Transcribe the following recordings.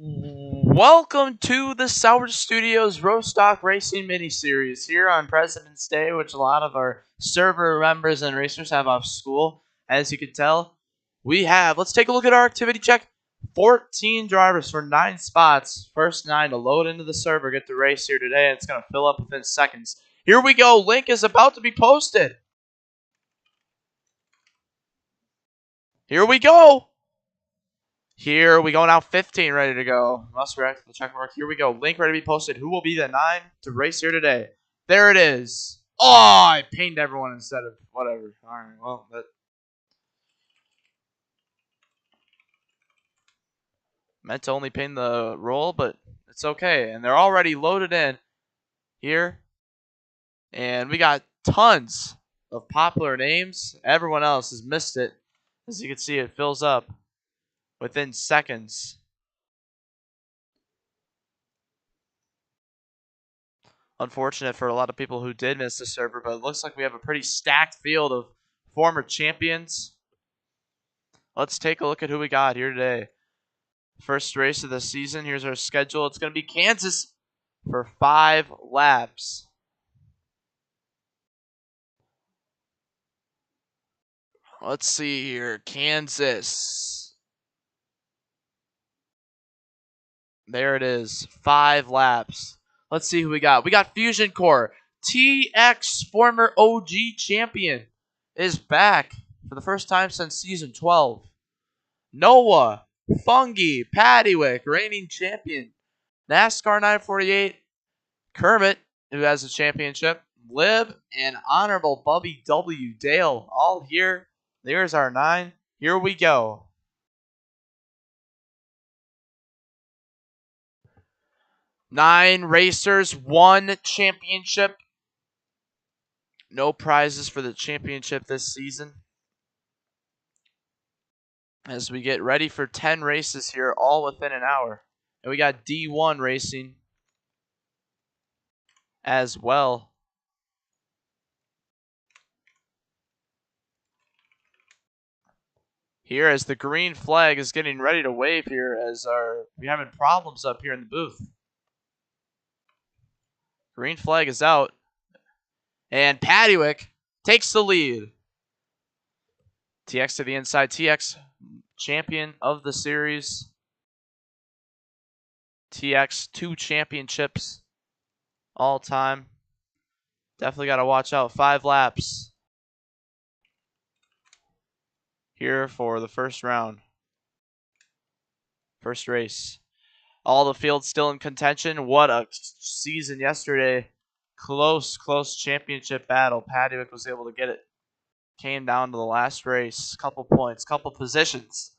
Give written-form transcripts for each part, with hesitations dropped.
Welcome to the Sauer Studios RoStock Racing Mini-Series here on President's Day, which a lot of our server members and racers have off school. As you can tell, let's take a look at our activity check. 14 drivers for 9 spots. First 9 to load into the server, get to race here today, and it's going to fill up within seconds. Here we go. Link is about to be posted. Here we go. Here we go now, 15 ready to go. Must react to the check mark. Here we go. Link ready to be posted. Who will be the 9 to race here today? There it is. Oh, I pinged everyone instead of whatever. All right, well, that meant to only ping the roll, but it's okay. And they're already loaded in here. And we got tons of popular names. Everyone else has missed it. As you can see, it fills up within seconds. Unfortunate for a lot of people who did miss the server, but it looks like we have a pretty stacked field of former champions. Let's take a look at who we got here today. First race of the season. Here's our schedule. It's going to be Kansas for 5 laps. Let's see here. Kansas. There it is. 5 laps. Let's see who we got. We got Fusion Core. TX, former OG champion, is back for the first time since Season 12. Noah, Fungi, Paddywick, reigning champion. NASCAR 948, Kermit, who has a championship. Lib, and Honorable Bubby W. Dale, all here. There's our 9. Here we go. Nine racers, 1 championship. No prizes for the championship this season. As we get ready for 10 races here, all within an hour. And we got D1 racing as well. Here as the green flag is getting ready to wave here as we're having problems up here in the booth. Green flag is out. And Paddywick takes the lead. TX to the inside. TX, champion of the series. TX, 2 championships all time. Definitely got to watch out. 5 laps here for the first round. First race. All the fields still in contention. What a season yesterday. Close championship battle. Paddywick was able to get it. Came down to the last race. Couple points, couple positions.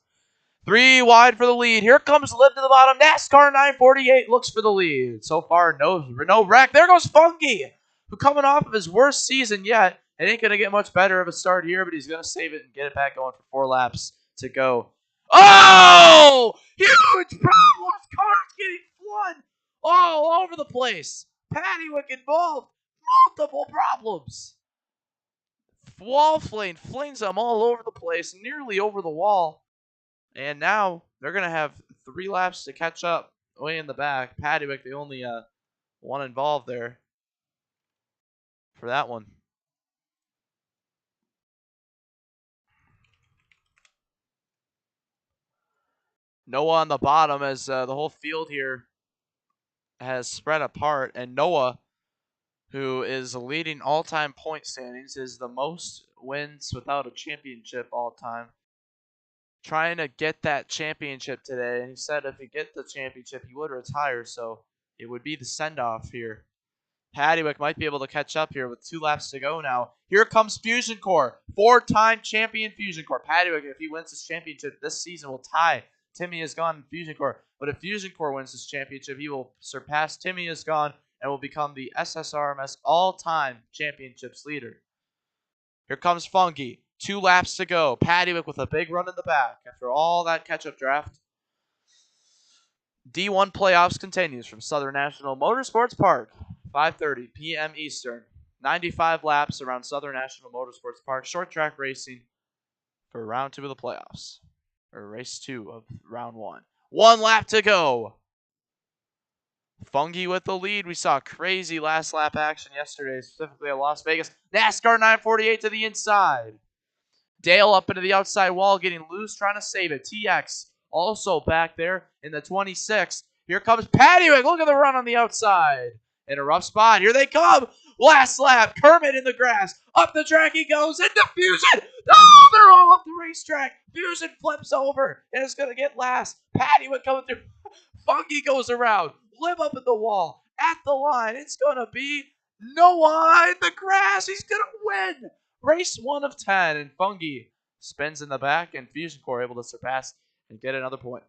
3 wide for the lead. Here comes Lib to the bottom. NASCAR 948 looks for the lead. So far, no wreck. There goes Fungi, who coming off of his worst season yet. It ain't going to get much better of a start here, but he's going to save it and get it back going for 4 laps to go. Oh! Huge problems. Cars getting flood all over the place. Paddywick involved. Multiple problems. Wall flings them all over the place, nearly over the wall. And now they're going to have 3 laps to catch up way in the back. Paddywick, the only one involved there for that one. Noah on the bottom as the whole field here has spread apart. And Noah, who is leading all-time point standings, is the most wins without a championship all-time. Trying to get that championship today. And he said if he gets the championship, he would retire. So it would be the send-off here. Paddywick might be able to catch up here with 2 laps to go now. Here comes Fusion Core. 4-time champion Fusion Core. Paddywick, if he wins this championship this season, will tie Timmy Is Gone in Fusion Core. But if Fusion Core wins this championship, he will surpass Timmy Is Gone and will become the SSRMS all-time championships leader. Here comes Fungi. 2 laps to go. Paddywick with a big run in the back after all that catch-up draft. D1 playoffs continues from Southern National Motorsports Park. 5:30 p.m. Eastern. 95 laps around Southern National Motorsports Park. Short track racing for round 2 of the playoffs. Or race 2 of round 1. 1 lap to go. Fungi with the lead. We saw crazy last lap action yesterday, specifically at Las Vegas. NASCAR 948 to the inside. Dale up into the outside wall, getting loose, trying to save it. TX also back there in the 26. Here comes Paddywig. Look at the run on the outside. In a rough spot. Here they come. Last lap. Kermit in the grass. Up the track he goes. Into Fusion. Oh, they're all up the racetrack. Fusion flips over and is going to get last. Paddywig coming through. Funky goes around. Live up at the wall. At the line. It's going to be Noah in the grass. He's going to win. Race 1 of 10, and Fungi spins in the back, and Fusion Core able to surpass and get another point.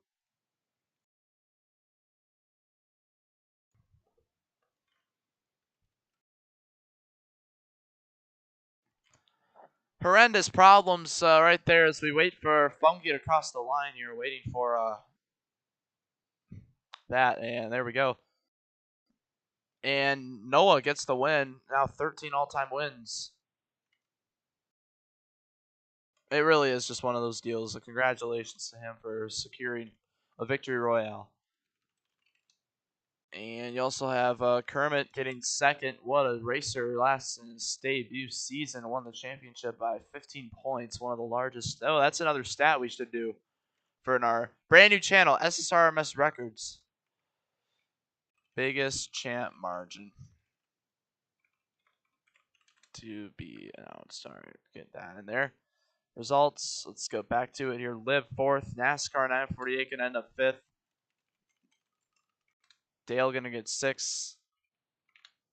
Horrendous problems right there as we wait for Fungi to cross the line here, waiting for that, and there we go. And Noah gets the win, now 13 all-time wins. It really is just one of those deals. So congratulations to him for securing a victory royale. And you also have Kermit getting second. What a racer last in his debut season. Won the championship by 15 points. One of the largest. Oh, that's another stat we should do for our brand new channel, SSRMS Records. Biggest champ margin to be announced. All right, get that in there. Results. Let's go back to it here. Liv 4th. NASCAR 948 can end up 5th. Dale gonna get 6th.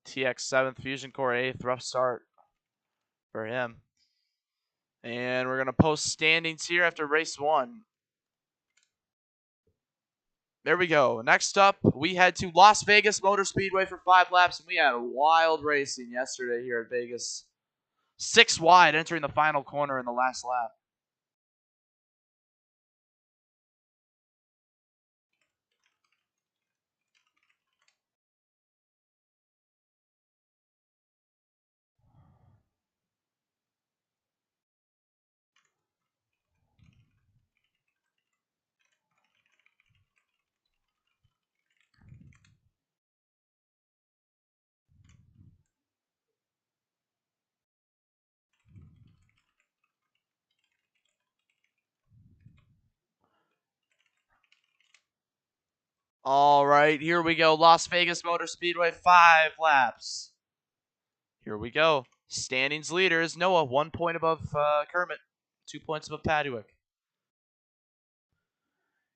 TX 7th. Fusion Core 8th. Rough start for him. And we're gonna post standings here after race 1. There we go. Next up, we head to Las Vegas Motor Speedway for 5 laps, and we had wild racing yesterday here at Vegas. 6 wide entering the final corner in the last lap. All right, here we go. Las Vegas Motor Speedway, 5 laps. Here we go. Standings leader is Noah, 1 point above Kermit, 2 points above Paddywig.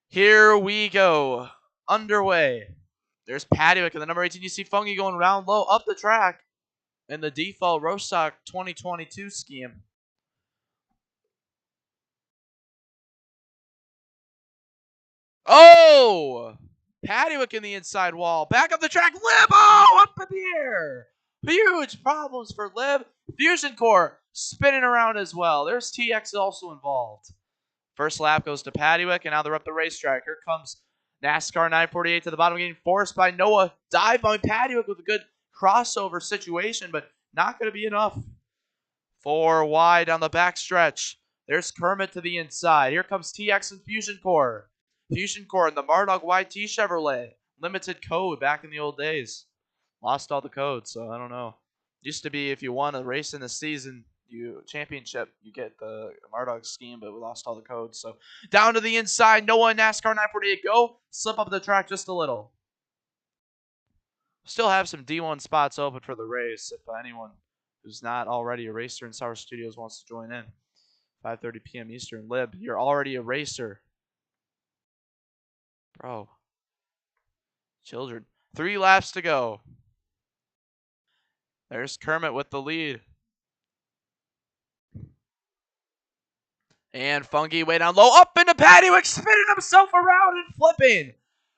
Here we go. Underway. There's Paddywig in the number 18. You see Fungi going round low up the track in the default RoStock 2022 scheme. Oh! Paddywig in the inside wall. Back up the track. Lib! Oh! Up in the air. Huge problems for Lib. Fusion Core spinning around as well. There's TX also involved. First lap goes to Paddywig, and now they're up the racetrack. Here comes NASCAR 948 to the bottom, getting forced by Noah. Dive by Paddywig with a good crossover situation, but not going to be enough. 4 wide on the backstretch. There's Kermit to the inside. Here comes TX and Fusion Core. Fusion Core in the Mardog YT Chevrolet. Limited code back in the old days. Lost all the codes, so I don't know. Used to be if you won a race in the season, championship, you get the Mardog scheme, but we lost all the codes. So down to the inside, Noah and NASCAR 948 go. Slip up the track just a little. Still have some D1 spots open for the race if anyone who's not already a racer in Sour Studios wants to join in. 5:30 p.m. Eastern. Lib, you're already a racer. Bro. Children. 3 laps to go. There's Kermit with the lead. And Fungi way down low. Up into Paddywig, spinning himself around and flipping.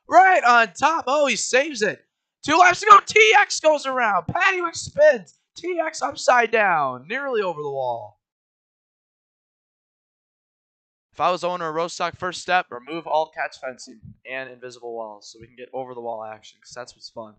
Right on top. Oh, he saves it. 2 laps to go. TX goes around. Paddywig spins. TX upside down. Nearly over the wall. If I was owner of RoStock, first step, remove all catch fencing and invisible walls so we can get over the wall action, because that's what's fun.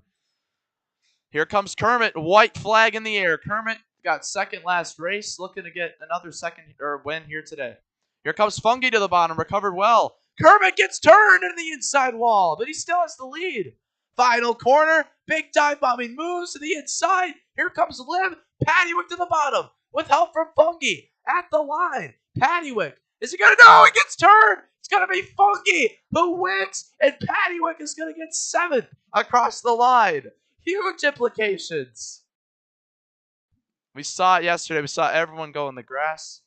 Here comes Kermit, white flag in the air. Kermit got second last race, looking to get another second or win here today. Here comes Fungi to the bottom, recovered well. Kermit gets turned into the inside wall, but he still has the lead. Final corner, big dive bombing moves to the inside. Here comes Lim. Paddywhack to the bottom with help from Fungi at the line. Paddywhack, is he going to? No, he gets turned. It's going to be Fungi who wins, and Paddywhack is going to get 7th across the line. Huge implications. We saw it yesterday. We saw everyone go in the grass.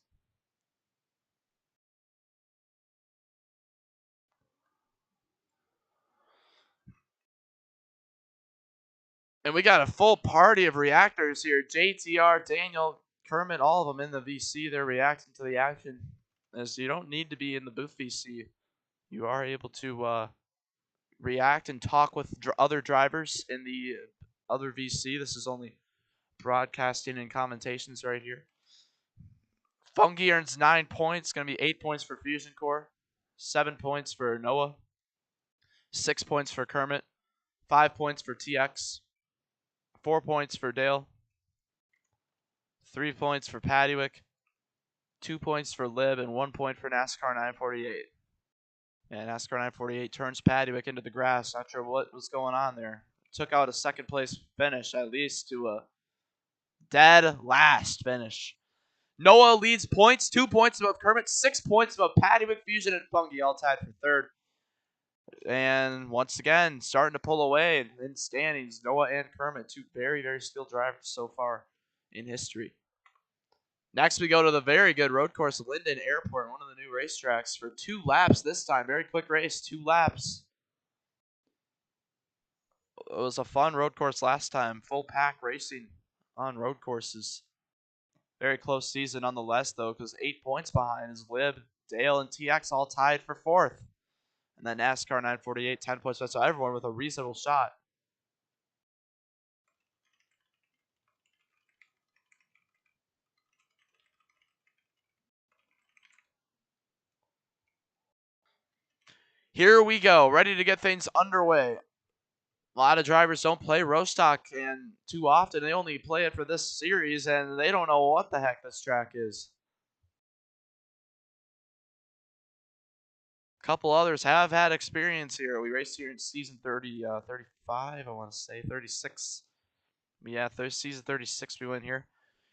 And we got a full party of reactors here. JTR, Daniel, Kermit, all of them in the VC. They're reacting to the action. As you don't need to be in the booth VC. You are able to react and talk with other drivers in the other VC. This is only broadcasting and commentations right here. Fungi earns 9 points. Going to be 8 points for Fusion Core. 7 points for Noah. 6 points for Kermit. 5 points for TX. 4 points for Dale. 3 points for Paddywhack. 2 points for Lib and 1 point for NASCAR 948. And NASCAR 948 turns Paddywhack into the grass. Not sure what was going on there. Took out a second place finish, at least, to a dead last finish. Noah leads points, 2 points above Kermit, 6 points above Paddywhack, Fusion, and Fungi, all tied for third. And once again, starting to pull away in standings. Noah and Kermit, two very, very skilled drivers so far in history. Next, we go to the very good road course, Linden Airport, one of the new racetracks for 2 laps this time. Very quick race, 2 laps. It was a fun road course last time. Full pack racing on road courses. Very close season nonetheless, though, because 8 points behind is Lib, Dale, and TX all tied for 4th. And then NASCAR 948, 10 points. So everyone with a reasonable shot. Here we go, ready to get things underway. A lot of drivers don't play RoStock and too often. They only play it for this series, and they don't know what the heck this track is. A couple others have had experience here. We raced here in season 35, I want to say, 36. Yeah, season 36 we went here.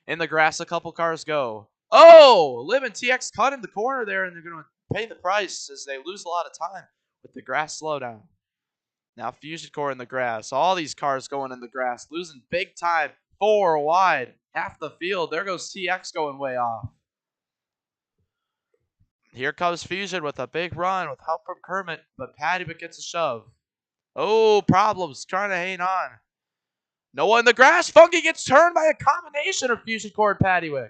In the grass, a couple cars go. Oh, Liv and TX cut in the corner there, and they're going to pay the price as they lose a lot of time with the grass slowdown. Now Fusion Core in the grass. All these cars going in the grass, losing big time. 4 wide, half the field. There goes TX going way off. Here comes Fusion with a big run with help from Kermit, but Paddywhack gets a shove. Oh, problems, trying to hang on. Noah in the grass. Fungi gets turned by a combination of Fusion Core and Paddywhack.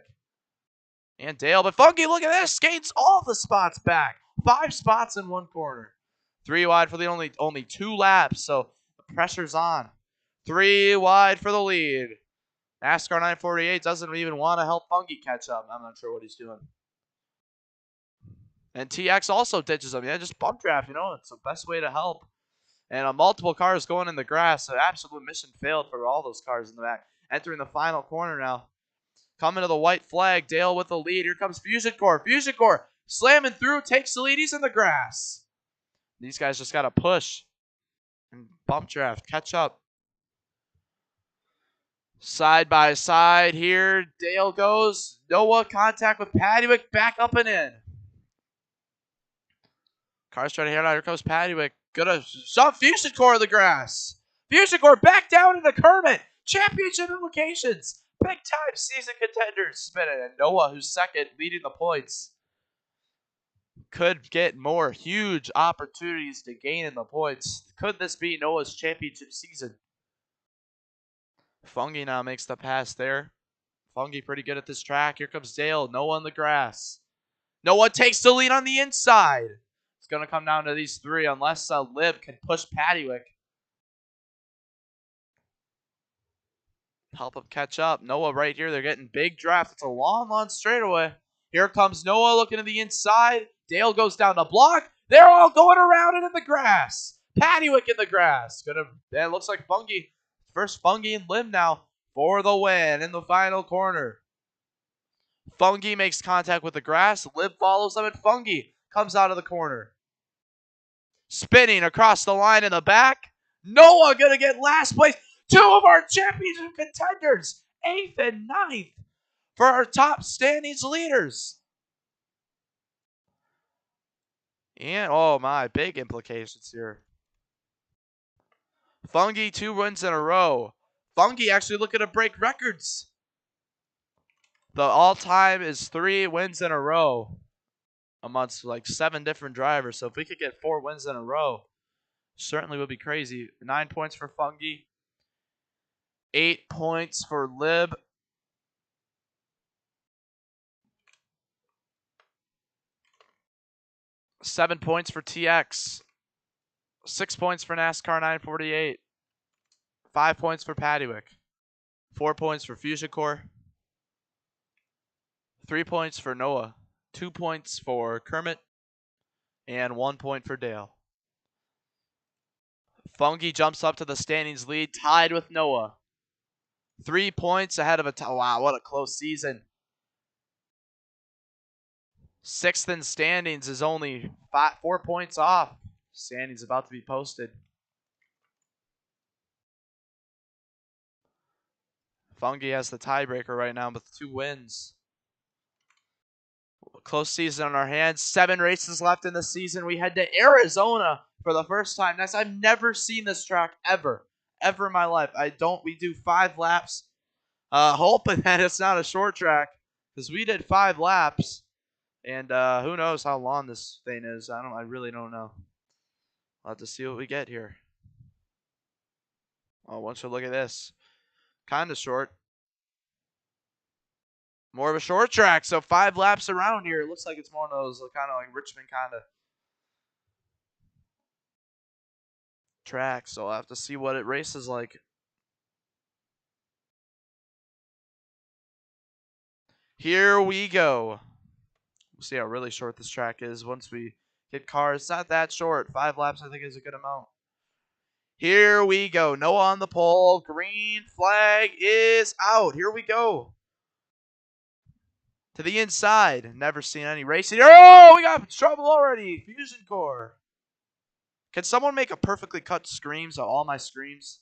And Dale, but Fungi, look at this, skates all the spots back. 5 spots in one corner. 3 wide for the only 2 laps, so the pressure's on. 3 wide for the lead. NASCAR 948 doesn't even want to help Fungi catch up. I'm not sure what he's doing. And TX also ditches him. Yeah, just bump draft, you know, it's the best way to help. And multiple cars going in the grass. So absolute mission failed for all those cars in the back. Entering the final corner now. Coming to the white flag. Dale with the lead. Here comes Fusion Core. Fusion Core slamming through. Takes the lead. He's in the grass. These guys just got to push and bump draft. Catch up. Side by side here. Dale goes. Noah contact with Paddywhack. Back up and in. Cars trying to head out. Here comes Paddywhack. Gonna shove Fusion Core in the grass. Fusion Core back down into Kermit. Championship implications. Big time season contenders spinning. And Noah, who's second, leading the points. Could get more huge opportunities to gain in the points. Could this be Noah's championship season? Fungi now makes the pass there. Fungi pretty good at this track. Here comes Dale. Noah in the grass. Noah takes the lead on the inside. It's going to come down to these 3 unless Lib can push Paddywhack. Help him catch up. Noah right here. They're getting big draft. It's a long straightaway. Here comes Noah looking to the inside. Dale goes down the block. They're all going around it in the grass. Paddywhack in the grass. It looks like Fungi. First Fungi and Lim now for the win in the final corner. Fungi makes contact with the grass. Lib follows them, and Fungi comes out of the corner. Spinning across the line in the back. Noah going to get last place. Two of our championship contenders, 8th and 9th, for our top standings leaders. And, oh my, big implications here. Fungi 2 wins in a row. Fungi actually looking to break records. The all-time is 3 wins in a row amongst like 7 different drivers. So if we could get 4 wins in a row, certainly would be crazy. 9 points for Fungi. 8 points for Lib. 7 points for TX. 6 points for NASCAR 948. 5 points for Paddywick. 4 points for Fusion Core. 3 points for Noah. 2 points for Kermit. And 1 point for Dale. Fungi jumps up to the standings lead, tied with Noah. 3 points ahead of wow, what a close season. 6th in standings is only 4 points off. Standings about to be posted. Fungi has the tiebreaker right now with 2 wins. Close season on our hands. 7 races left in the season. We head to Arizona for the first time. Next, I've never seen this track ever in my life. We do 5 laps. Hoping that it's not a short track, because we did 5 laps, and who knows how long this thing is. I really don't know. I'll have to see what we get here. Oh, once you look at this, kind of short. More of a short track, so 5 laps around here. It looks like it's more of those kind of like Richmond kind of tracks, so I'll have to see what it races like. Here we go. We'll see how really short this track is once we get cars. It's not that short. 5 laps, I think, is a good amount. Here we go. Noah on the pole. Green flag is out. Here we go. To the inside. Never seen any racing. Oh, we got trouble already. Fusion Core. Can someone make a perfectly cut screams of all my screams?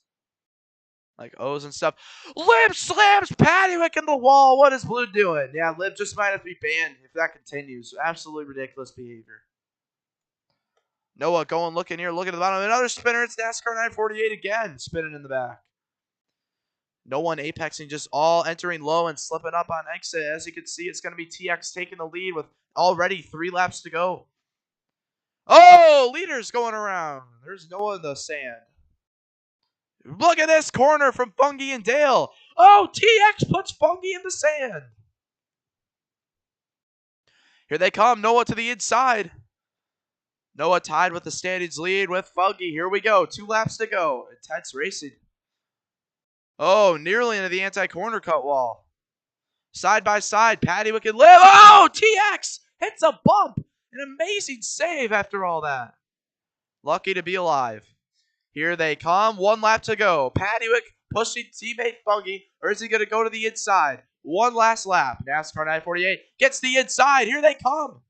Like O's and stuff. Lib slams Paddywick in the wall. What is Blue doing? Yeah, Lib just might have to be banned if that continues. Absolutely ridiculous behavior. Noah going, looking here, looking at the bottom. Another spinner. It's NASCAR 948 again. Spinning in the back. No one apexing, just all entering low and slipping up on exit. As you can see, it's going to be TX taking the lead with already 3 laps to go. Oh, leaders going around. There's Noah in the sand. Look at this corner from Fungi and Dale. Oh, TX puts Fungi in the sand. Here they come. Noah to the inside. Noah tied with the standings lead with Fungi. Here we go. 2 laps to go. Intense racing. Oh, nearly into the anti-corner cut wall. Side by side, Paddywick and Lib. Oh, TX hits a bump. An amazing save after all that. Lucky to be alive. Here they come. 1 lap to go. Paddywick pushing teammate Fungi, or is he going to go to the inside? 1 last lap. NASCAR 948 gets the inside. Here they come.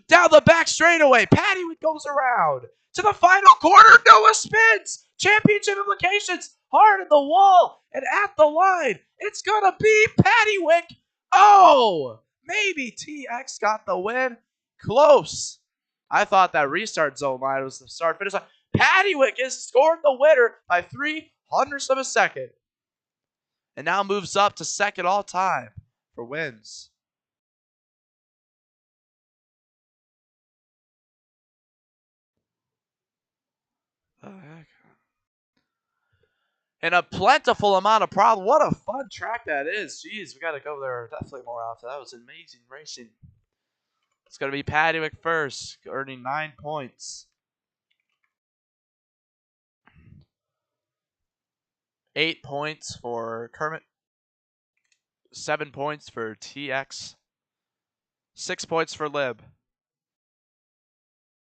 Down the back straightaway. Paddywick goes around to the final corner. Noah spins. Championship implications. Hard in the wall and at the line. It's going to be Paddywick. Oh, maybe TX got the win. Close. I thought that restart zone line was the start finish line. Paddywick has scored the winner by 0.03 of a second. And now moves up to second all time for wins. The heck? And a plentiful amount of problems. What a fun track that is. Jeez, we got to go there definitely more often. That was amazing racing. It's going to be Paddywick first, earning 9 points. 8 points for Kermit. 7 points for TX. 6 points for Lib.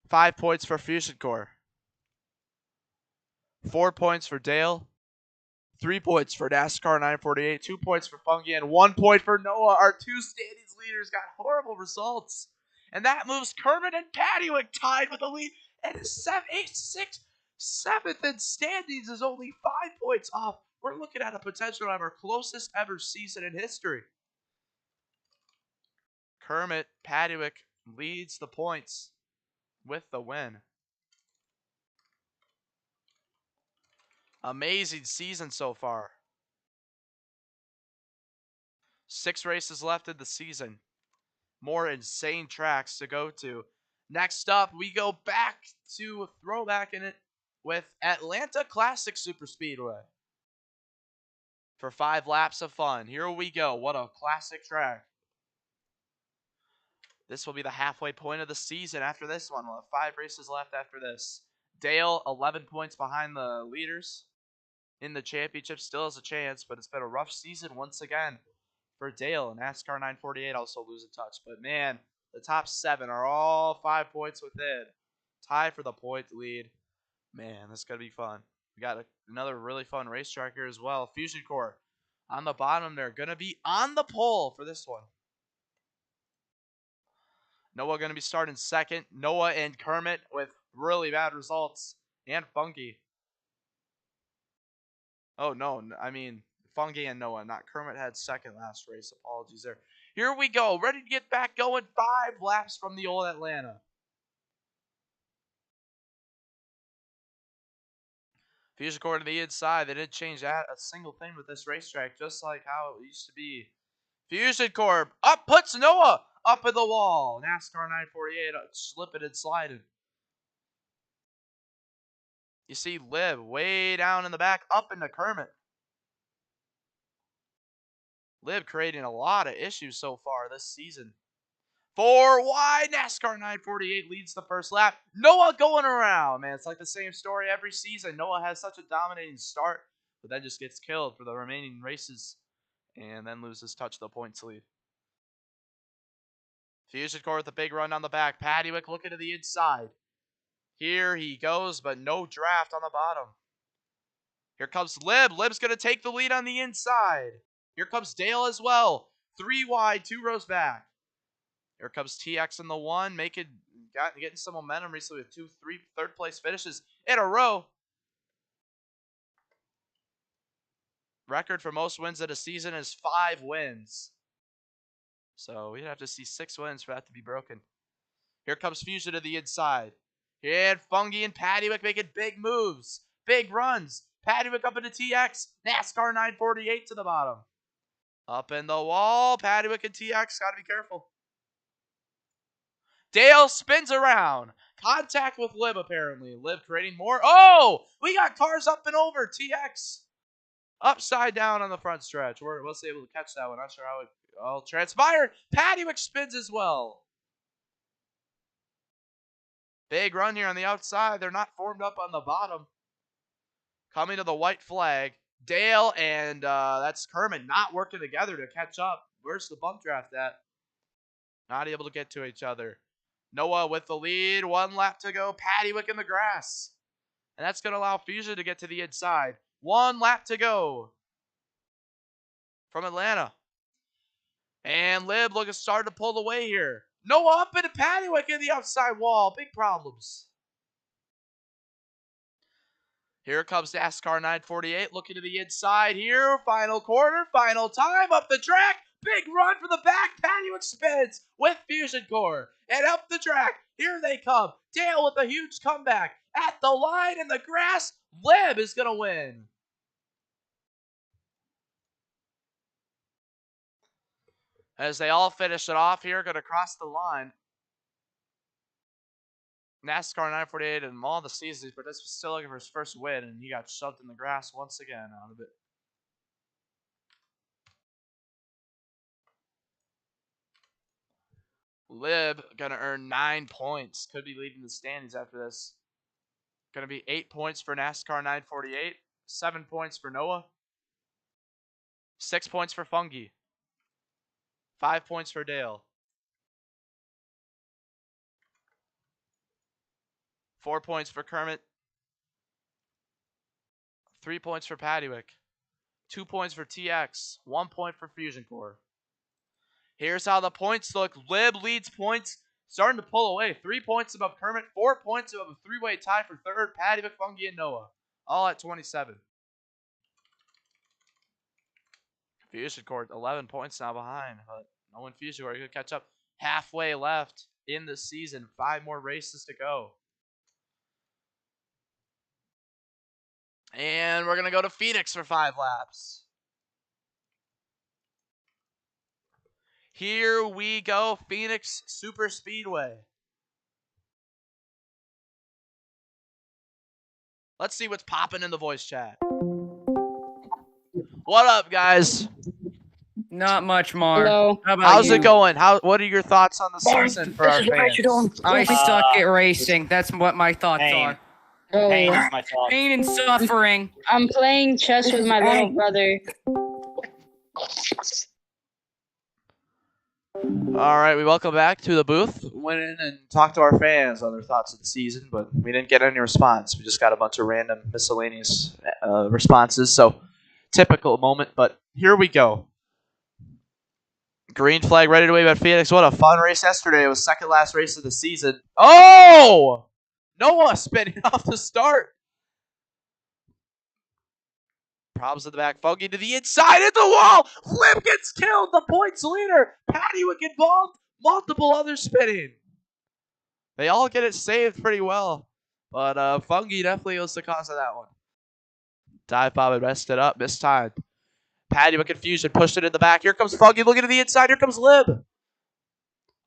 5 points for Fusion Core. 4 points for Dale. 3 points for NASCAR 948. 2 points for Fungi and 1 point for Noah. Our 2 standings leaders got horrible results. And that moves Kermit and Paddywick tied with the lead and is 7th in standings is only 5 points off. We're looking at a potential of our closest ever season in history. Kermit Paduick leads the points with the win. Amazing season so far. 6 races left in the season. More insane tracks to go to. Next up, we go back to throwback in it with Atlanta Classic Superspeedway. For 5 laps of fun. Here we go. What a classic track. This will be the halfway point of the season after this one. We'll have 5 races left after this. Dale, 11 points behind the leaders in the championship. Still has a chance, but it's been a rough season once again for Dale. NASCAR 948 also lose a touch. But man, the top 7 are all 5 points within. Tied for the point lead. Man, this is going to be fun. We got another really fun racetrack here as well. Fusion Core on the bottom. They're going to be on the pole for this one. Noah going to be starting second. Noah and Kermit with really bad results. And Funky. Oh, no. I mean, Funky and Noah. Not Kermit had second last race. Apologies there. Here we go. Ready to get back going. 5 laps from the old Atlanta. Fusion Core to the inside. They didn't change that a single thing with this racetrack. Just like how it used to be. Fusion Core up puts Noah up in the wall. NASCAR 948 slipping and sliding. You see Liv way down in the back, up into Kermit. Liv creating a lot of issues so far this season. 4 wide, NASCAR 948 leads the first lap. Noah going around, man. It's like the same story every season. Noah has such a dominating start, but then just gets killed for the remaining races and then loses touch of the points lead. Fusion Core with a big run on the back. Paduick looking to the inside. Here he goes, but no draft on the bottom. Here comes Lib. Lib's going to take the lead on the inside. Here comes Dale as well. 3 wide, 2 rows back. Here comes TX in the 1, getting some momentum recently with 2, 3 third place finishes in a row. Record for most wins in a season is 5 wins. So we'd have to see 6 wins for that to be broken. Here comes Fusion to the inside. And Fungi and Paduick making big moves. Big runs. Paduick up into TX. NASCAR 948 to the bottom. Up in the wall. Paduick and TX. Got to be careful. Dale spins around. Contact with Lib, apparently. Lib creating more. Oh! We got cars up and over. TX. Upside down on the front stretch. We're able to catch that one. Not sure how it all transpired. Paduick spins as well. Big run here on the outside. They're not formed up on the bottom. Coming to the white flag. Dale and that's Kermit not working together to catch up. Where's the bump draft at? Not able to get to each other. Noah with the lead. 1 lap to go. Paduick in the grass. And that's going to allow Fusion to get to the inside. 1 lap to go from Atlanta. And Lib looking starting to pull away here. Noah up into Paduick in the outside wall. Big problems. Here comes NASCAR 948 looking to the inside here. Final quarter, final time, up the track. Big run from the back. Paduick spins with Fusion Core. And up the track, here they come. Dale with a huge comeback. At the line in the grass, Lib is going to win. As they all finish it off here, going to cross the line. NASCAR 948 and all the seasons, but this was still looking for his first win, and he got shoved in the grass once again out of it. Lib gonna earn 9 points. Could be leading the standings after this. Gonna be 8 points for NASCAR 948, 7 points for Noah, 6 points for Fungi, 5 points for Dale, 4 points for Kermit, 3 points for Paduick, 2 points for TX, 1 point for Fusion Core. Here's how the points look. Lib leads points starting to pull away. 3 points above Kermit, 4 points above a three-way tie for third. Patty, Fungi, and Noah, all at 27. Fusion Core 11 points now behind, but no one Fusion Core could catch up. Halfway left in the season. 5 more races to go. And we're going to go to Phoenix for 5 laps. Here we go, Phoenix Super Speedway. Let's see what's popping in the voice chat. What up, guys? Not much more. Hello. How about How's you? it going? What are your thoughts on the season for our fans? I suck at racing. That's what my thoughts are. Pain is my thought. Pain and suffering. I'm playing chess with my little brother. All right, we welcome back to the booth. Went in and talked to our fans on their thoughts of the season, but we didn't get any response. We just got a bunch of random miscellaneous responses. So, typical moment, but here we go. Green flag ready to wave at Phoenix. What a fun race yesterday. It was second last race of the season. Oh! Noah spinning off the start. Problems at the back. Foggy to the inside at the wall. Flip gets killed. The points leader. Patty would get involved. Multiple others spinning. They all get it saved pretty well. But Fungi definitely was the cause of that one. Dive bomb and messed it up. Missed time. Patty with confusion. Pushed it in the back. Here comes Fungi looking to the inside. Here comes Lib.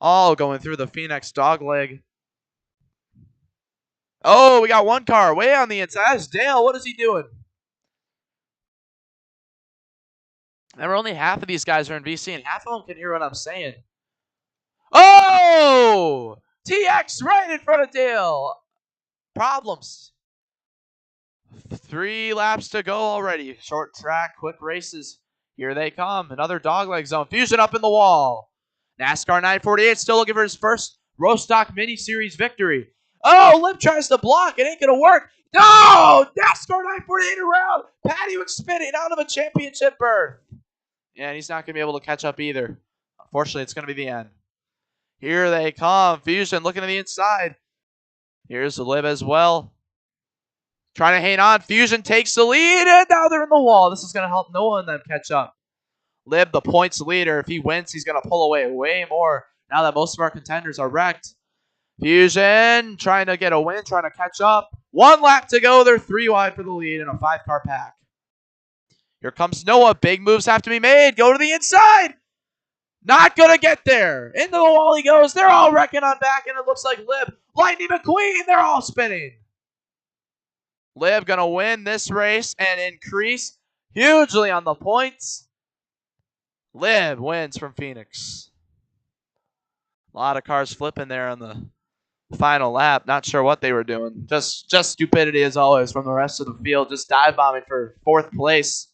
All going through the Phoenix dog leg. Oh, we got one car way on the inside. That's Dale. What is he doing? Remember, only half of these guys are in VC, and half of them can hear what I'm saying. Oh! TX right in front of Dale. Problems. 3 laps to go already. Short track, quick races. Here they come. Another dogleg zone. Fusion up in the wall. NASCAR 948 still looking for his first RoStock Mini Series victory. Oh, Lip tries to block. It ain't going to work. No! NASCAR 948 around. Patty was spinning out of a championship berth. Yeah, and he's not going to be able to catch up either. Unfortunately, it's going to be the end. Here they come. Fusion looking to the inside. Here's the Lib as well. Trying to hang on. Fusion takes the lead, and now they're in the wall. This is going to help Noah and them catch up. Lib, the points leader. If he wins, he's going to pull away way more now that most of our contenders are wrecked. Fusion trying to get a win, trying to catch up. 1 lap to go. They're 3 wide for the lead in a 5-car pack. Here comes Noah. Big moves have to be made. Go to the inside. Not going to get there. Into the wall he goes. They're all wrecking on back, and it looks like Lib. Lightning McQueen, they're all spinning. Lib going to win this race and increase hugely on the points. Lib wins from Phoenix. A lot of cars flipping there on the final lap. Not sure what they were doing. Just stupidity as always from the rest of the field. Just dive bombing for 4th place.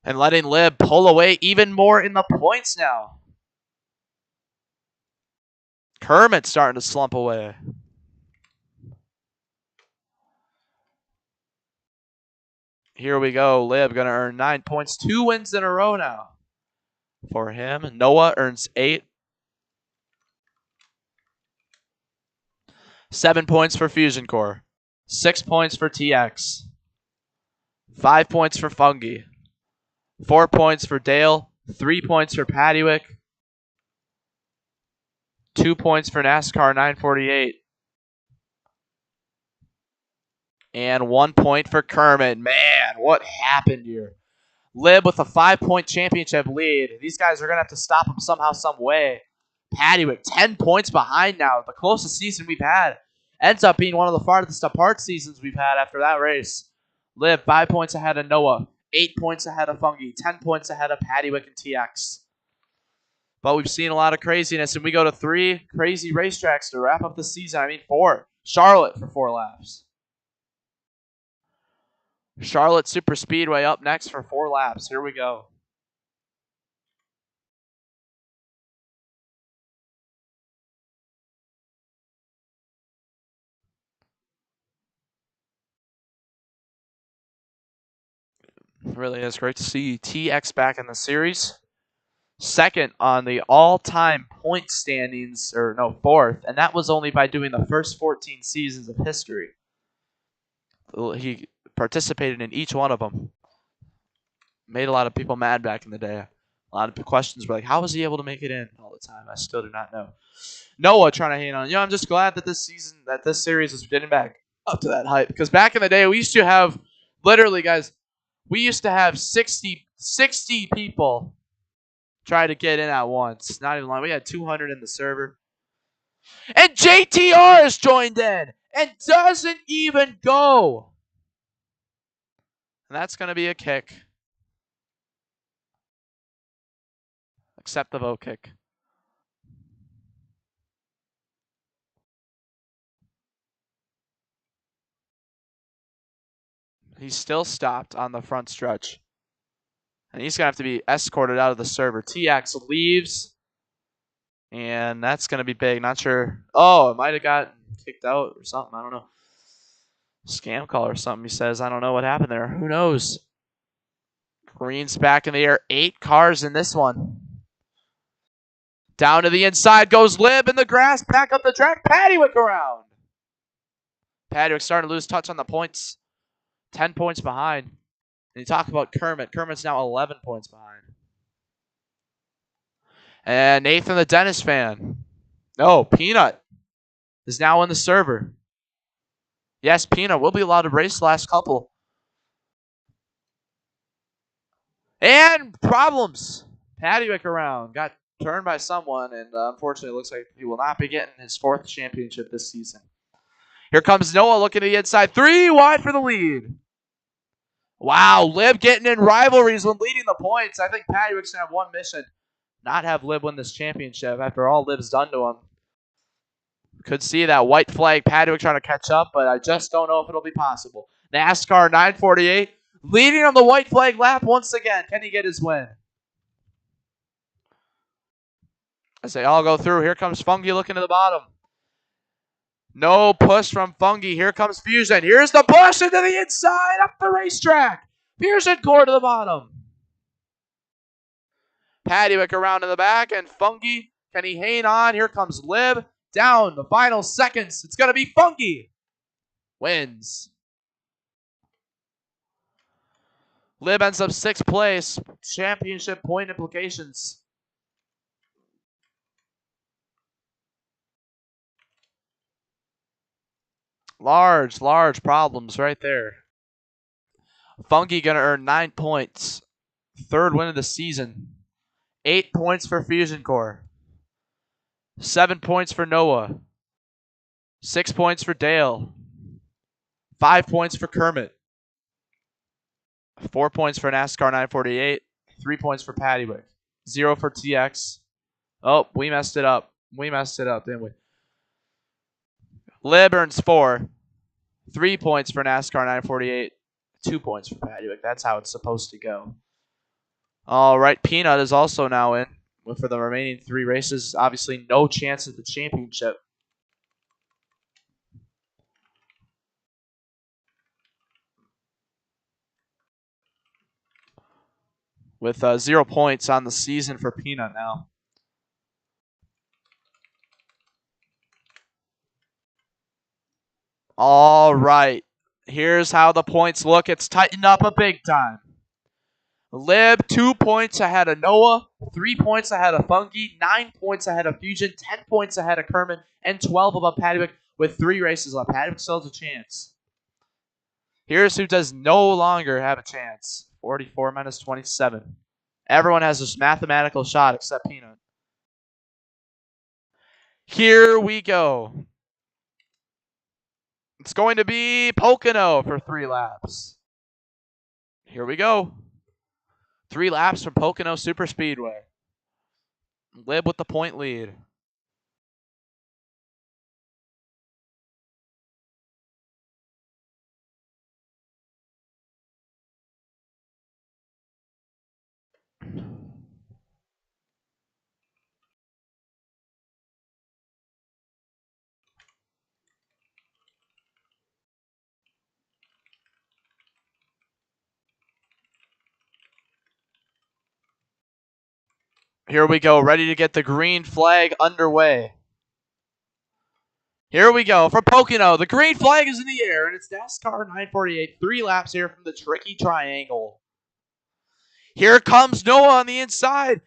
And letting Lib pull away even more in the points now. Kermit's starting to slump away. Here we go. Lib going to earn 9 points. 2 wins in a row now for him. Noah earns 8. 7 points for Fusion Core. 6 points for TX. 5 points for Fungi. 4 points for Dale. 3 points for Pattywick. 2 points for NASCAR 948. And 1 point for Kermit. Man, what happened here? Lib with a 5-point championship lead. These guys are going to have to stop him somehow, some way. Pattywick, 10 points behind now. The closest season we've had. Ends up being one of the farthest apart seasons we've had after that race. Lib, 5 points ahead of Noah. 8 points ahead of Fungi. 10 points ahead of Pattywick and TX. But we've seen a lot of craziness, and we go to 3 crazy racetracks to wrap up the season. I mean, 4. Charlotte for 4 laps. Charlotte Super Speedway up next for 4 laps. Here we go. Really is great to see TX back in the series. second on the all-time point standings, or no, fourth, and that was only by doing the first 14 seasons of history. He participated in each one of them. Made a lot of people mad back in the day. A lot of questions were like, how was he able to make it in all the time? I still do not know. Noah trying to hate on. I'm just glad that this series is getting back up to that hype. Because back in the day, we used to have, literally, guys, we used to have 60 people try to get in at once. Not even long. We had 200 in the server. And JTR has joined in and doesn't even go. And that's going to be a kick. Accept the vote kick. He's still stopped on the front stretch. And he's going to have to be escorted out of the server. TX leaves. And that's going to be big. Not sure. Oh, it might have got kicked out or something. I don't know. Scam call or something, he says. I don't know what happened there. Who knows? Green's back in the air. 8 cars in this one. Down to the inside goes Lib in the grass. Back up the track. Paddywicke around. Paddywicke starting to lose touch on the points. 10 points behind. And you talk about Kermit. Kermit's now 11 points behind. And Nathan the Dennis fan. No, Peanut is now in the server. Yes, Peanut will be allowed to race the last couple. And problems. Paddywicke around. Got turned by someone, and unfortunately it looks like he will not be getting his 4th championship this season. Here comes Noah looking to the inside. 3 wide for the lead. Wow, Lib getting in rivalries when leading the points. I think Paddywicke's going to have one mission. Not have Lib win this championship after all Lib's done to him. Could see that white flag. Paddywicke trying to catch up, but I just don't know if it'll be possible. NASCAR 948 leading on the white flag lap once again. Can he get his win? As they all go through, here comes Fungi looking to the bottom. No push from Fungi. Here comes Fusion. Here's the push into the inside up the racetrack. Fusion core to the bottom. Paddywicke around in the back, and Fungi, can he hang on? Here comes Lib. Down the final seconds. It's going to be Fungi. Wins. Lib ends up 6th place. Championship point implications. Large problems right there. Fungi going to earn 9 points. 3rd win of the season. 8 points for Fusion Core. 7 points for Noah. 6 points for Dale. 5 points for Kermit. 4 points for NASCAR 948. 3 points for Paddywicke. 0 for TX. Oh, we messed it up. We messed it up, didn't we? Lib earns 4. 3 points for NASCAR 948. 2 points for Paddywicke. That's how it's supposed to go. All right, Peanut is also now in for the remaining 3 races. Obviously, no chance at the championship. With 0 points on the season for Peanut now. All right. Here's how the points look. It's tightened up a big time. Lib, 2 points ahead of Noah, 3 points ahead of Fungi, 9 points ahead of Fusion, 10 points ahead of Kermit, and 12 above Paddywicke with 3 races left. Paddywicke still has a chance. Here's who does no longer have a chance. 44 minus 27. Everyone has this mathematical shot except Peanut. Here we go. It's going to be Pocono for 3 laps. Here we go. 3 laps from Pocono Super Speedway. Lib with the point lead. Here we go, ready to get the green flag underway. Here we go from Pocono. The green flag is in the air, and it's NASCAR 948. 3 laps here from the tricky triangle. Here comes Noah on the inside.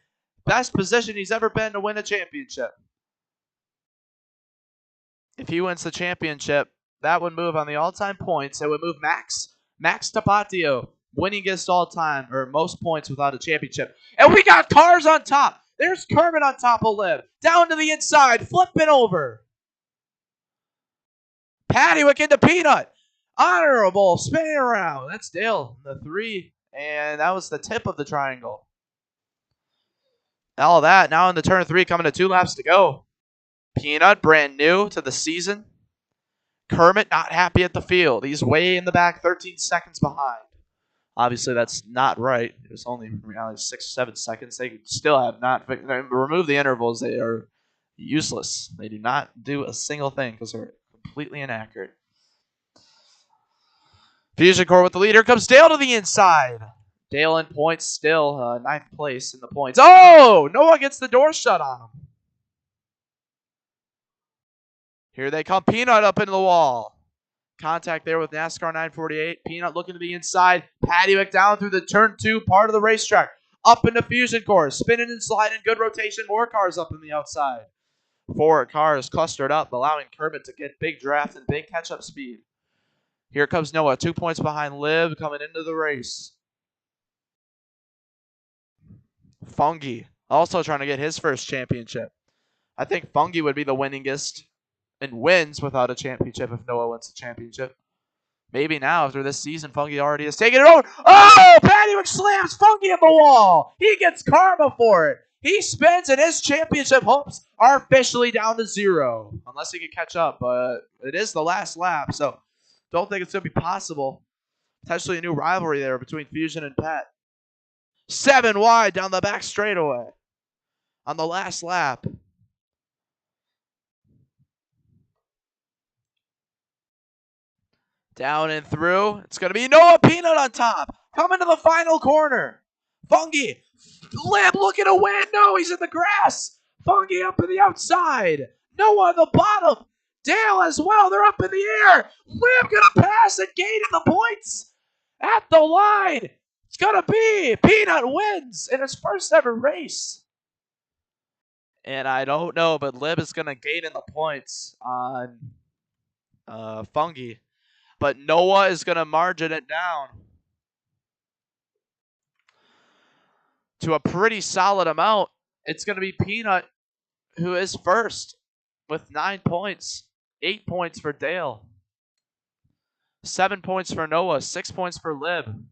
Best position he's ever been to win a championship. If he wins the championship, that would move on the all-time points. It would move Max Tapatio, winningest all-time, or most points without a championship. And we got cars on top. There's Kermit on top of Liv. Down to the inside, flipping over. Paddywhack into Peanut. Honorable, spinning around. That's Dale, the 3. And that was the tip of the triangle. All that, now in the turn 3, coming to 2 laps to go. Peanut, brand new to the season. Kermit, not happy at the field. He's way in the back, 13 seconds behind. Obviously, that's not right. It was only 6 or 7 seconds. They still have not remove the intervals. They are useless. They do not do a single thing because they're completely inaccurate. Fusion Core with the lead. Here comes Dale to the inside. Dale in points still, 9th place in the points. Oh! Noah gets the door shut on him. Here they come. Peanut up into the wall. Contact there with NASCAR 948. Peanut looking to the inside. Paddywhack down through the turn 2 part of the racetrack. Up into Fusion Core. Spinning and sliding. Good rotation. More cars up in the outside. 4 cars clustered up, allowing Kermit to get big draft and big catch-up speed. Here comes Noah. 2 points behind Liv coming into the race. Fungi also trying to get his first championship. I think Fungi would be the winningest and wins without a championship if Noah wins the championship. Maybe now after this season, Fungi already has taken it over. Oh! Paddywhack slams Fungi at the wall. He gets karma for it. He spins and his championship hopes are officially down to 0. Unless he can catch up, but it is the last lap, so don't think it's going to be possible. Potentially a new rivalry there between Fusion and Pat. 7 wide down the back straightaway on the last lap. Down and through. It's going to be Noah Peanut on top. Coming to the final corner. Fungi. Lamb looking to win. No, he's in the grass. Fungi up in the outside. Noah on the bottom. Dale as well. They're up in the air. Lamb going to pass and gain in the points. At the line. It's going to be Peanut wins in his first ever race. And I don't know, but Lib is going to gain in the points on Fungi. But Noah is going to margin it down to a pretty solid amount. It's going to be Peanut who is first with 9 points. 8 points for Dale. 7 points for Noah. 6 points for Lib.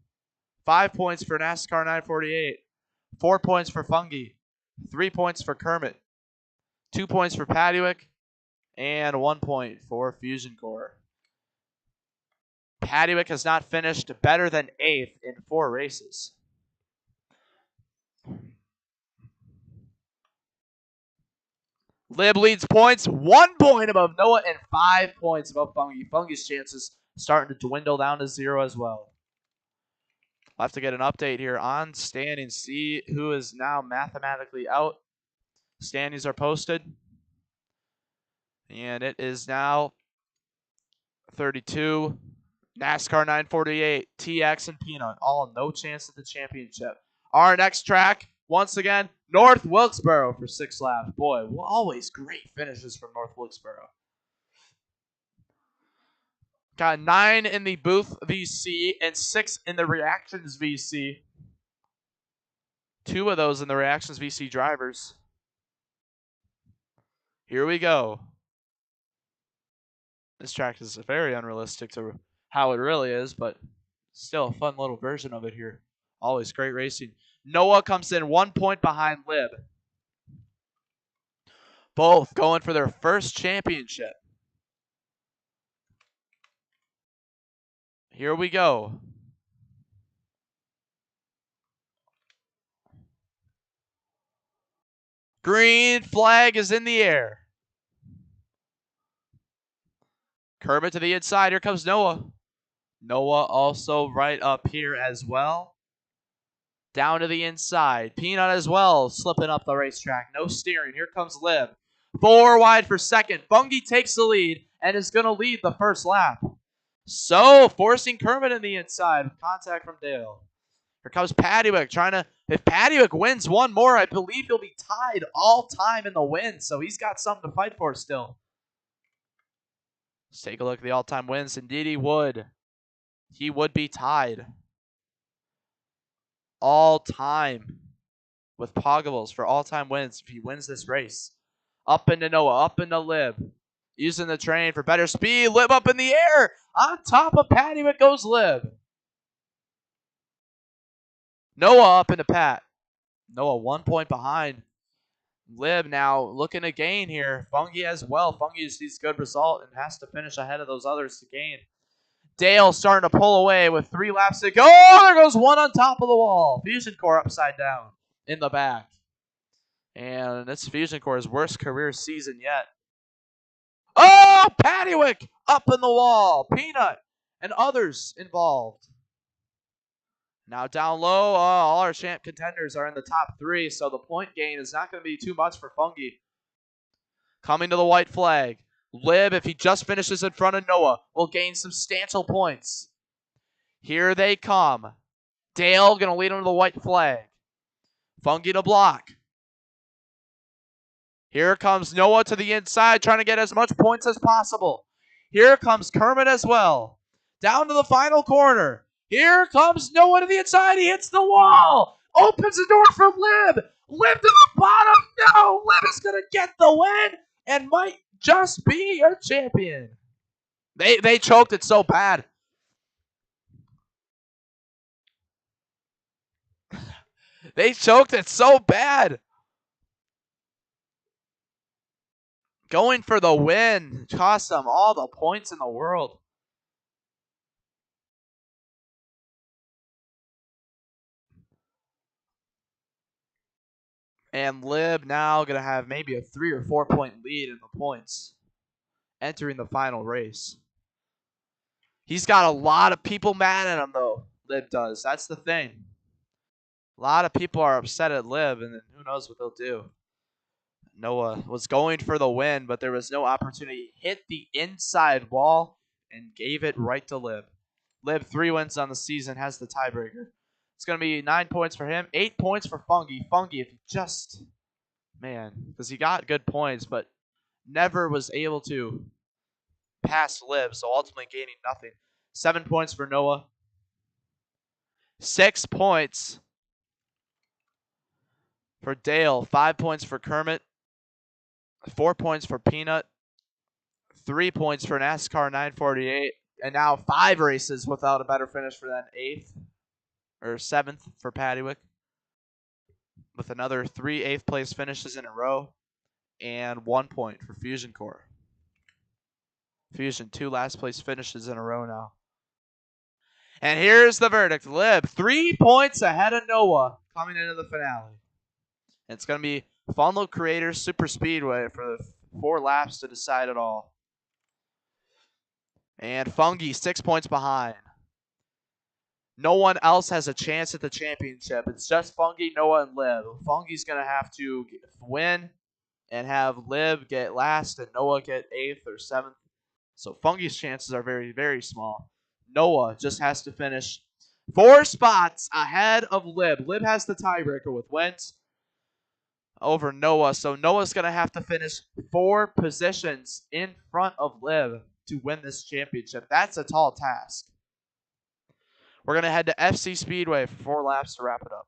5 points for NASCAR 948. 4 points for Fungi. 3 points for Kermit. 2 points for Paddywhack. And 1 point for Fusion Core. Paddywhack has not finished better than 8th in 4 races. Lib leads points, 1 point above Noah and 5 points above Fungi. Fungi's chances starting to dwindle down to 0 as well. I'll have to get an update here on standings, see who is now mathematically out. Standings are posted. And it is now 32. NASCAR 948, TX, and Peanut, all no chance at the championship. Our next track, once again, North Wilkesboro for 6 laps. Boy, always great finishes from North Wilkesboro. Got 9 in the Booth VC and 6 in the Reactions VC. 2 of those in the Reactions VC drivers. Here we go. This track is very unrealistic to how it really is, but still a fun little version of it here. Always great racing. Noah comes in 1 point behind Lib. Both going for their first championship. Here we go. Green flag is in the air. Kermit to the inside. Here comes Noah. Noah also right up here as well. Down to the inside. Peanut as well, slipping up the racetrack. No steering. Here comes Lib. 4 wide for second. Fungi takes the lead and is going to lead the first lap. So, forcing Kermit in the inside with contact from Dale. Here comes Paddywick trying to... If Paddywick wins one more, I believe he'll be tied all time in the wins. So he's got something to fight for still. Let's take a look at the all-time wins. Indeed he would. He would be tied all-time with Poggables for all-time wins if he wins this race. Up into Noah, up into Lib. Using the train for better speed. Lib up in the air. On top of Paddywick goes Lib. Noah up into Pat. Noah 1 point behind. Lib now looking to gain here. Fungi as well. Fungi sees good result and has to finish ahead of those others to gain. Dale starting to pull away with 3 laps to go. Oh, there goes one on top of the wall. Fusion Core upside down in the back. And it's Fusion Core's worst career season yet. Oh, Paddywick up in the wall. Peanut and others involved. Now down low, all our champ contenders are in the top 3, so the point gain is not going to be too much for Fungi. Coming to the white flag. Lib, if he just finishes in front of Noah, will gain substantial points. Here they come. Dale going to lead him to the white flag. Fungi to block. Here comes Noah to the inside, trying to get as much points as possible. Here comes Kermit as well. Down to the final corner. Here comes Noah to the inside. He hits the wall. Opens the door for Lib. Lib to the bottom. No, Lib is going to get the win and might just be a champion. They choked it so bad. They choked it so bad. Going for the win cost them all the points in the world. And Lib now going to have maybe a 3 or 4 point lead in the points entering the final race. He's got a lot of people mad at him, though. Lib does. That's the thing. A lot of people are upset at Lib, and who knows what they'll do. Noah was going for the win, but there was no opportunity. Hit the inside wall and gave it right to Lib. Lib, 3 wins on the season, has the tiebreaker. It's going to be 9 points for him, 8 points for Fungi. Fungi, if he just... Man, because he got good points, but never was able to pass Lib, so ultimately gaining nothing. 7 points for Noah. 6 points for Dale. 5 points for Kermit. 4 points for Peanut. 3 points for NASCAR 948. And now 5 races without a better finish for that 8th or 7th for Paddywick. With another 3 8th place finishes in a row. And 1 point for Fusion Core. Fusion, 2 last place finishes in a row now. And here's the verdict. Lib, 3 points ahead of Noah coming into the finale. And it's going to be Funlow Creators Super Speedway for the 4 laps to decide it all. And Fungi 6 points behind. No one else has a chance at the championship. It's just Fungi, Noah, and Lib. Fungi's going to have to win and have Lib get last and Noah get 8th or 7th. So Fungi's chances are very, very small. Noah just has to finish 4 spots ahead of Lib. Lib has the tiebreaker with wins over Noah. So Noah's going to have to finish 4 positions in front of Lib to win this championship. That's a tall task. We're going to head to FC Speedway for 4 laps to wrap it up.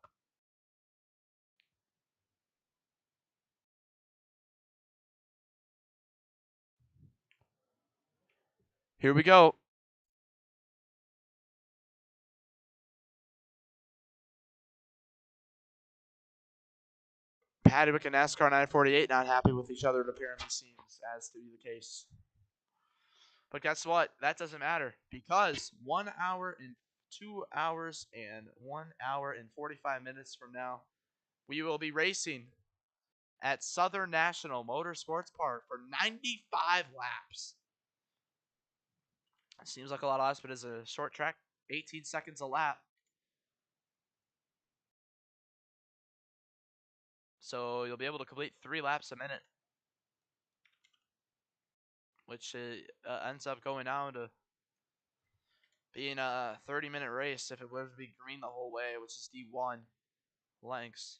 Here we go. Paddywick and NASCAR 948 not happy with each other, it apparently seems, as to be the case. But guess what? That doesn't matter because 1 hour and 2 hours and 1 hour and 45 minutes from now, we will be racing at Southern National Motorsports Park for 95 laps. It seems like a lot of laps, but it's a short track, 18 seconds a lap. So you'll be able to complete 3 laps a minute, which ends up going down to being a 30-minute race if it were to be green the whole way, which is D1 lengths.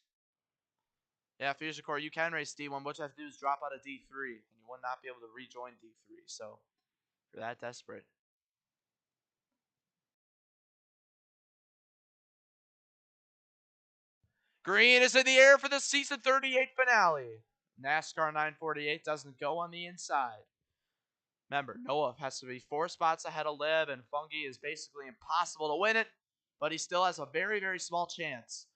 Yeah, Fusion Core, you can race D1. What you have to do is drop out of D3, and you will not be able to rejoin D3. So, if you're that desperate. Green is in the air for the season 38 finale. NASCAR 948 doesn't go on the inside. Remember, Noah has to be 4 spots ahead of Lib, and Fungi is basically impossible to win it, but he still has a very, very small chance.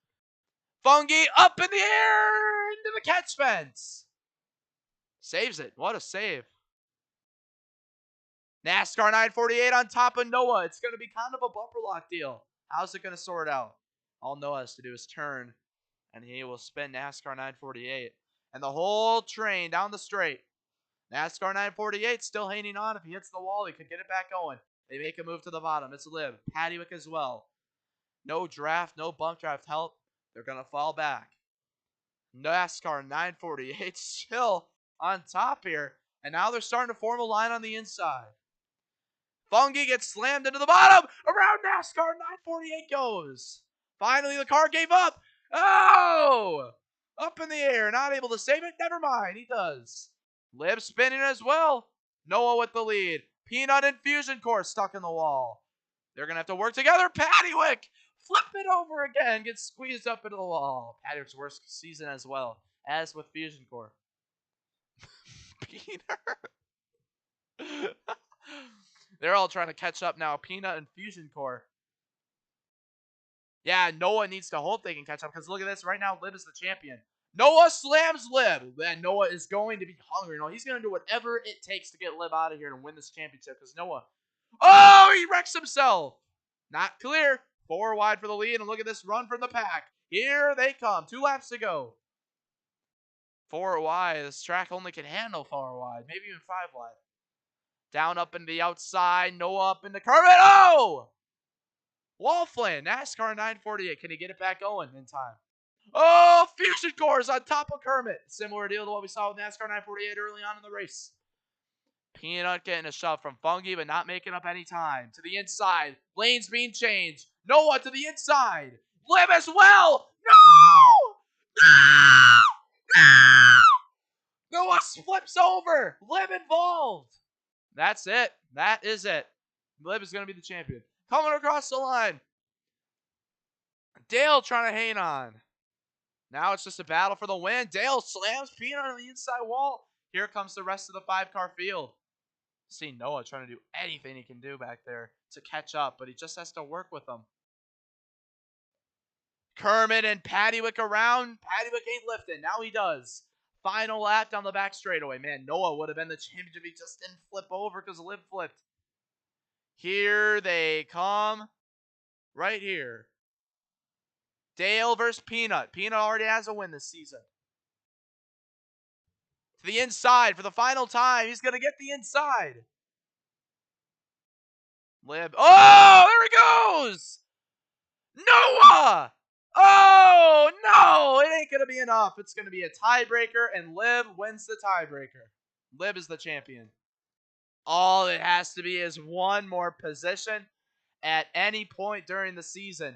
Fungi up in the air into the catch fence. Saves it. What a save. NASCAR 948 on top of Noah. It's going to be kind of a bumper lock deal. How's it going to sort out? All Noah has to do is turn, and he will spin NASCAR 948. And the whole train down the straight. NASCAR 948 still hanging on. If he hits the wall, he could get it back going. They make a move to the bottom. It's Liv. Paddywick as well. No draft, no bump draft help. They're going to fall back. NASCAR 948 still on top here. And now they're starting to form a line on the inside. Fungi gets slammed into the bottom. Around NASCAR 948 goes. Finally, the car gave up. Oh! Up in the air. Not able to save it. Never mind. He does. Lib spinning as well. Noah with the lead. Peanut and Fusion Core stuck in the wall. They're going to have to work together. Paddywick! Flip it over again. Gets squeezed up into the wall. Paddywick's worst season as well. As with Fusion Core. Peanut. They're all trying to catch up now. Peanut and Fusion Core. Yeah, Noah needs to hope they can catch up. Because look at this. Right now, Lib is the champion. Noah slams Lib. And Noah is going to be hungry. No, he's going to do whatever it takes to get Lib out of here and win this championship. Because Noah... Oh, he wrecks himself. Not clear. 4 wide for the lead. And look at this run from the pack. Here they come. 2 laps to go. 4 wide. This track only can handle 4 wide. Maybe even 5 wide. Down up in the outside. Noah up in the curve. Oh! Wolfland. NASCAR 948. Can he get it back going in time? Oh, Fusion Core is on top of Kermit. Similar deal to what we saw with NASCAR 948 early on in the race. Peanut getting a shove from Fungi, but not making up any time. To the inside. Lanes being changed. Noah to the inside. Lib as well. No! No! No! Noah flips over. Lib involved. That's it. That is it. Lib is going to be the champion. Coming across the line. Dale trying to hang on. Now it's just a battle for the win. Dale slams Peanut on the inside wall. Here comes the rest of the 5-car field. See Noah trying to do anything he can do back there to catch up, but he just has to work with them. Kermit and Paddywick around. Paddywick ain't lifting. Now he does. Final lap down the back straightaway. Man, Noah would have been the champion if he just didn't flip over because Lib flipped. Here they come. Right here. Dale versus Peanut. Peanut already has a win this season. To the inside for the final time. He's going to get the inside. Lib. Oh, there he goes. Noah. Oh, no. It ain't going to be enough. It's going to be a tiebreaker, and Lib wins the tiebreaker. Lib is the champion. All it has to be is one more position at any point during the season.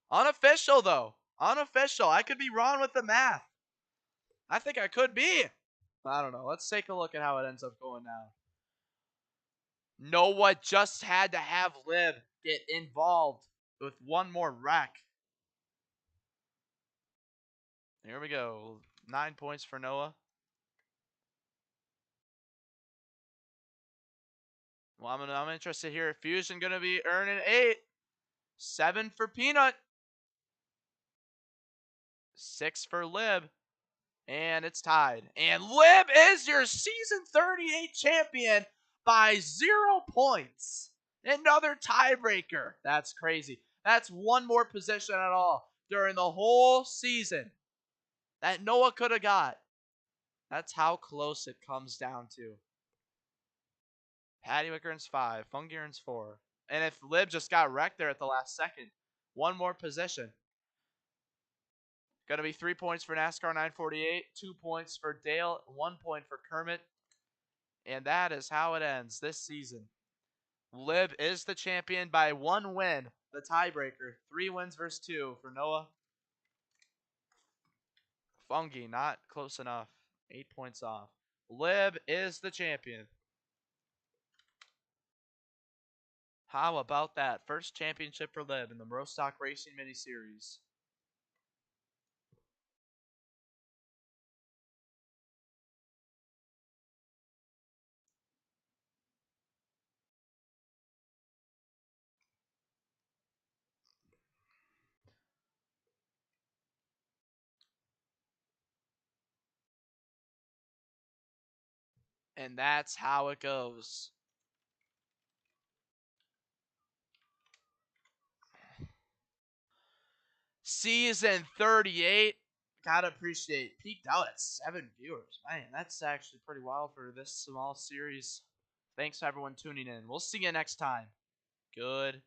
Unofficial, though. Unofficial. I could be wrong with the math. I think I could be. I don't know. Let's take a look at how it ends up going now. Noah just had to have Lib get involved with one more wreck. Here we go. 9 points for Noah. Well, I'm interested here. Fusion going to be earning 8. 7 for Peanut. 6 for Lib. And it's tied. And Lib is your season 38 champion by 0 points. Another tiebreaker. That's crazy. That's one more position at all during the whole season that Noah could have got. That's how close it comes down to. Paddywick earns 5. Fungi earns 4. And if Lib just got wrecked there at the last second, one more position. Going to be 3 points for NASCAR 948, 2 points for Dale, 1 point for Kermit. And that is how it ends this season. Lib is the champion by 1 win, the tiebreaker. 3 wins versus 2 for Noah. Fungi, not close enough. 8 points off. Lib is the champion. How about that? First championship for Lib in the RoStock Racing Mini Series. And that's how it goes. Season 38. Gotta appreciate. Peaked out at 7 viewers. Man, that's actually pretty wild for this small series. Thanks to everyone tuning in. We'll see you next time. Good.